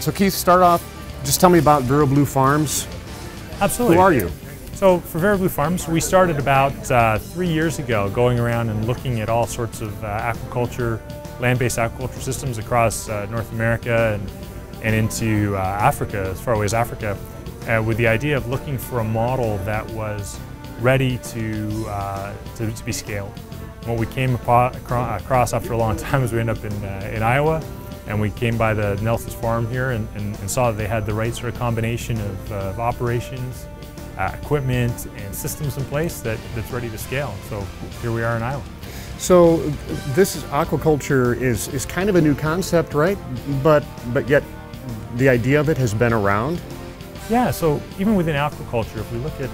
So Keith, start off, just tell me about VeroBlue Farms. Absolutely. Who are you? So for VeroBlue Farms, we started about 3 years ago going around and looking at all sorts of aquaculture, land-based aquaculture systems across North America and into Africa, as far away as Africa, with the idea of looking for a model that was ready to be scaled. What we came across after a long time is we ended up in Iowa, and we came by the Nelson's farm here and saw that they had the right sort of combination of operations, equipment, and systems in place that's ready to scale. So here we are in Iowa. So this aquaculture is kind of a new concept, right? But yet the idea of it has been around. Yeah, so even within aquaculture, if we look at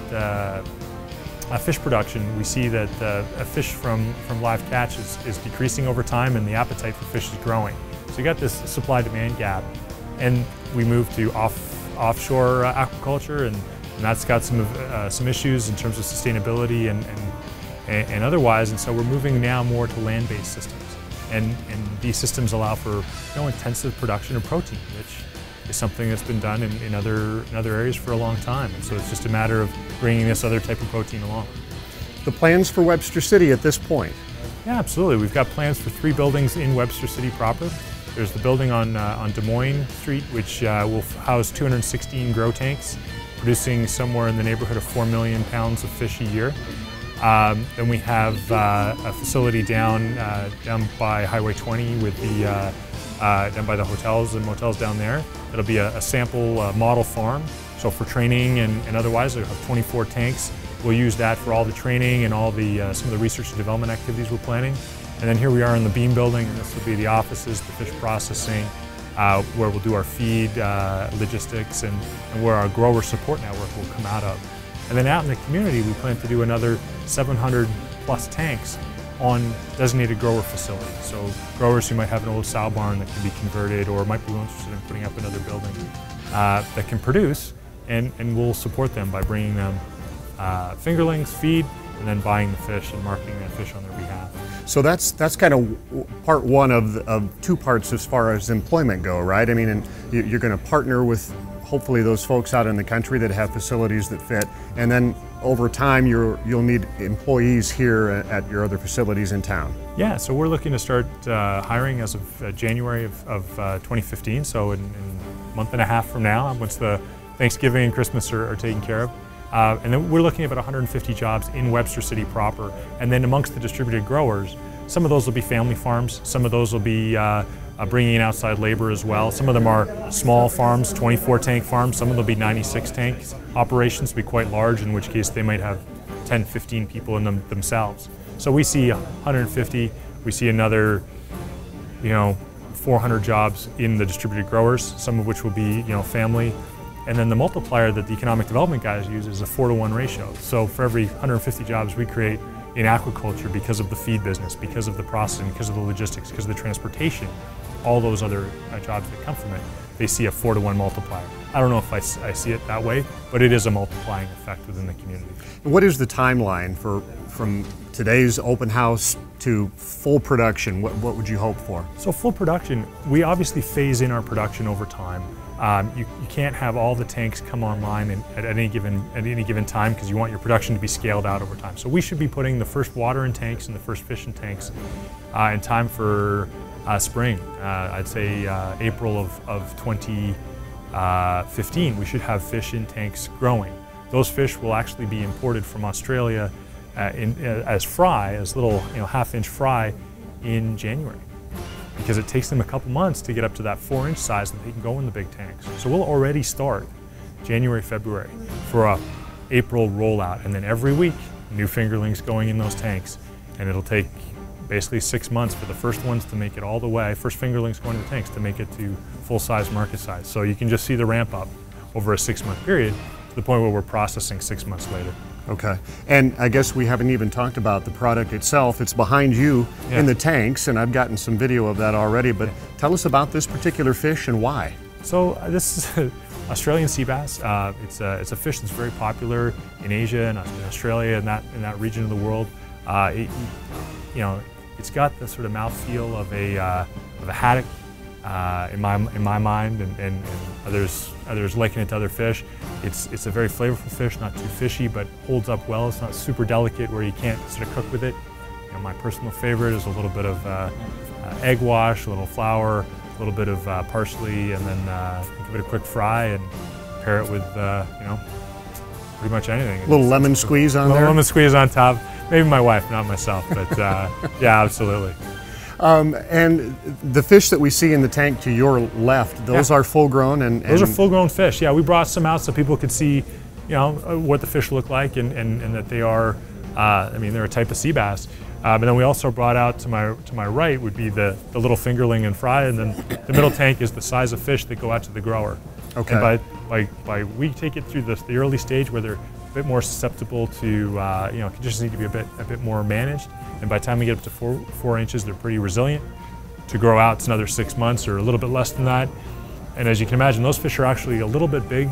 fish production, we see that a fish from live catch is decreasing over time, and the appetite for fish is growing. So you got this supply-demand gap, and we moved to offshore aquaculture, and that's got some issues in terms of sustainability and otherwise. And so we're moving now more to land-based systems, and these systems allow for intensive production of protein, which is something that's been done in other areas for a long time. And so it's just a matter of bringing this other type of protein along. The plans for Webster City at this point? Yeah, absolutely. We've got plans for 3 buildings in Webster City proper. There's the building on Des Moines Street, which will house 216 grow tanks, producing somewhere in the neighborhood of 4 million pounds of fish a year. Then we have a facility down by Highway 20 with the down by the hotels and motels down there. It'll be a sample model farm. So for training and otherwise, we'll have 24 tanks. We'll use that for all the training and all the some of the research and development activities we're planning. And then here we are in the bean building, and this will be the offices, the fish processing, where we'll do our feed, logistics, and where our grower support network will come out of. And then out in the community, we plan to do another 700 plus tanks on designated grower facilities. So growers who might have an old sow barn that can be converted, or might be interested in putting up another building that can produce, and we'll support them by bringing them fingerlings, feed, and then buying the fish and marketing that fish on their behalf. So that's kind of part one of 2 parts as far as employment go, right? I mean, and you're going to partner with hopefully those folks out in the country that have facilities that fit, and then over time you'll need employees here at your other facilities in town. Yeah, so we're looking to start hiring as of January of 2015, so in a month and a half from now, once the Thanksgiving and Christmas are taken care of. And then we're looking at about 150 jobs in Webster City proper. And then amongst the distributed growers, some of those will be family farms, some of those will be bringing in outside labor as well. Some of them are small farms, 24 tank farms, some of them will be 96 tanks. Operations will be quite large, in which case they might have 10, 15 people in them themselves. So we see 150, we see another 400 jobs in the distributed growers, some of which will be family. And then the multiplier that the economic development guys use is a 4-to-1 ratio. So for every 150 jobs we create in aquaculture, because of the feed business, because of the processing, because of the logistics, because of the transportation, all those other jobs that come from it, they see a 4-to-1 multiplier. I don't know if I see it that way, but it is a multiplying effect within the community. What is the timeline from today's open house to full production? What would you hope for? So full production, we obviously phase in our production over time. You can't have all the tanks come online at any given time, because you want your production to be scaled out over time. So we should be putting the first water in tanks and the first fish in tanks in time for spring. I'd say April of 2015, we should have fish in tanks growing. Those fish will actually be imported from Australia as fry, as little half-inch fry in January, because it takes them a couple months to get up to that 4-inch size that they can go in the big tanks. So we'll already start January, February for a April rollout, and then every week new fingerlings going in those tanks, and it'll take basically 6 months for the first ones to make it all the way, first fingerlings going to the tanks, to make it to full-size market size. So you can just see the ramp up over a 6-month period to the point where we're processing 6 months later. Okay, and I guess we haven't even talked about the product itself. It's behind you in the tanks, and I've gotten some video of that already, but tell us about this particular fish and why. So this is Australian sea bass. It's a fish that's very popular in Asia and in Australia and that region of the world. It's got the sort of mouthfeel of a haddock, in my mind, and others liken it to other fish. It's a very flavorful fish, not too fishy, but holds up well. It's not super delicate where you can't sort of cook with it. You know, my personal favorite is a little bit of egg wash, a little flour, a little bit of parsley, and then give it a quick fry and pair it with you know, pretty much anything. A little lemon squeeze on there? A little lemon squeeze on top. Maybe my wife, not myself, but yeah, absolutely. And the fish that we see in the tank to your left, those are full grown? And those are full grown fish, yeah. We brought some out so people could see, you know, what the fish look like and that they are, I mean, they're a type of sea bass. And then we also brought out to my right would be the little fingerling and fry, and then the middle tank is the size of fish that go out to the grower. Okay. And by we take it through the early stage where they're a bit more susceptible to, you know, conditions need to be a bit more managed. And by the time we get up to 4 inches, they're pretty resilient. To grow out, it's another 6 months or a little bit less than that. And as you can imagine, those fish are actually a little bit big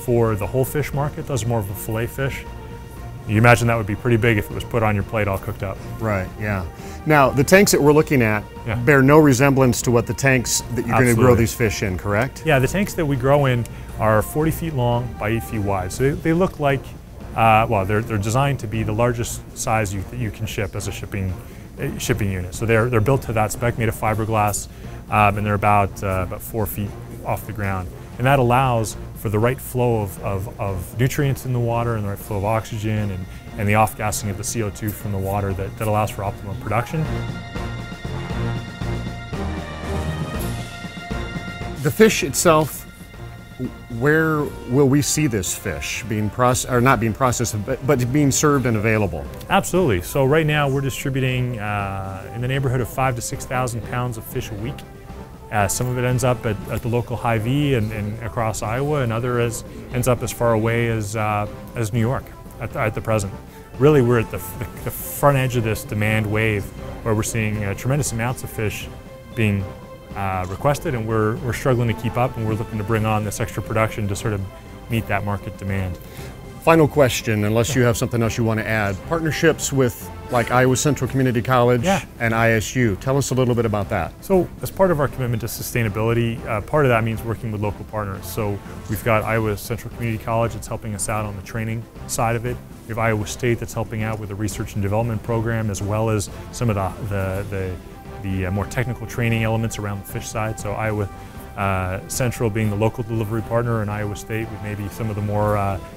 for the whole fish market. Those are more of a fillet fish. You imagine that would be pretty big if it was put on your plate all cooked up. Right, yeah. Now, the tanks that we're looking at bear no resemblance to what the tanks that you're going to grow these fish in, correct? Yeah, the tanks that we grow in are 40 feet long by 8 feet wide. So they look like, well, they're designed to be the largest size that you can ship as a shipping unit. So they're built to that spec, made of fiberglass, and they're about 4 feet off the ground. And that allows for the right flow of nutrients in the water and the right flow of oxygen and the off-gassing of the CO2 from the water that allows for optimum production. The fish itself, where will we see this fish being processed, or not being processed, but being served and available? Absolutely. So right now we're distributing in the neighborhood of 5,000 to 6,000 pounds of fish a week. Some of it ends up at the local Hy-Vee and across Iowa, and other ends up as far away as New York at the present. Really, we're at the front edge of this demand wave where we're seeing tremendous amounts of fish being requested, and we're struggling to keep up, and we're looking to bring on this extra production to sort of meet that market demand. Final question, unless you have something else you want to add. Partnerships with like Iowa Central Community College and ISU. Tell us a little bit about that. So as part of our commitment to sustainability, part of that means working with local partners. So we've got Iowa Central Community College that's helping us out on the training side of it. We have Iowa State that's helping out with the research and development program, as well as some of the more technical training elements around the fish side. So Iowa Central being the local delivery partner, and Iowa State with maybe some of the more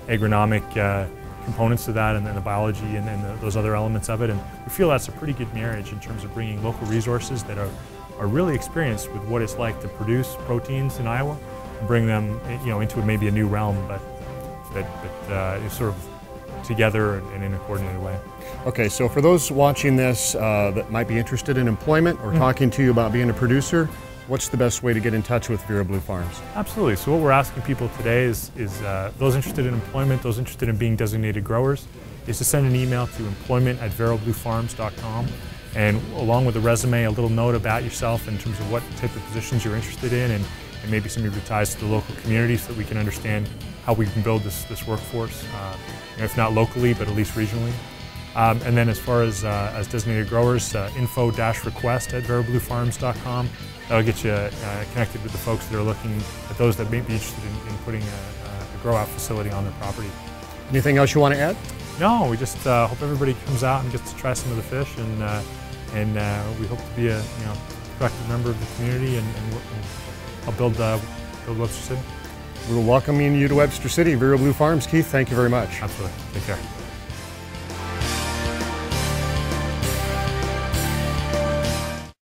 agronomic components to that, and then the biology and those other elements of it. And we feel that's a pretty good marriage in terms of bringing local resources that are really experienced with what it's like to produce proteins in Iowa and bring them, you know, into maybe a new realm, but is sort of together and in a coordinated way. Okay, so for those watching this that might be interested in employment or talking to you about being a producer, what's the best way to get in touch with VeroBlue Farms? Absolutely. So what we're asking people today is those interested in employment, those interested in being designated growers, is to send an email to employment@verobluefarms.com, and along with a resume, a little note about yourself in terms of what type of positions you're interested in, and maybe some of your ties to the local community so that we can understand how we can build this workforce, if not locally, but at least regionally. And then as far as designated growers, info-request@verobluefarms.com. That'll get you connected with the folks that are looking at those that may be interested in putting a grow-out facility on their property. Anything else you want to add? No, we just hope everybody comes out and gets to try some of the fish, and we hope to be a productive member of the community and help build Webster City. We're welcoming you to Webster City, VeroBlue Farms. Keith, thank you very much. Absolutely. Take care.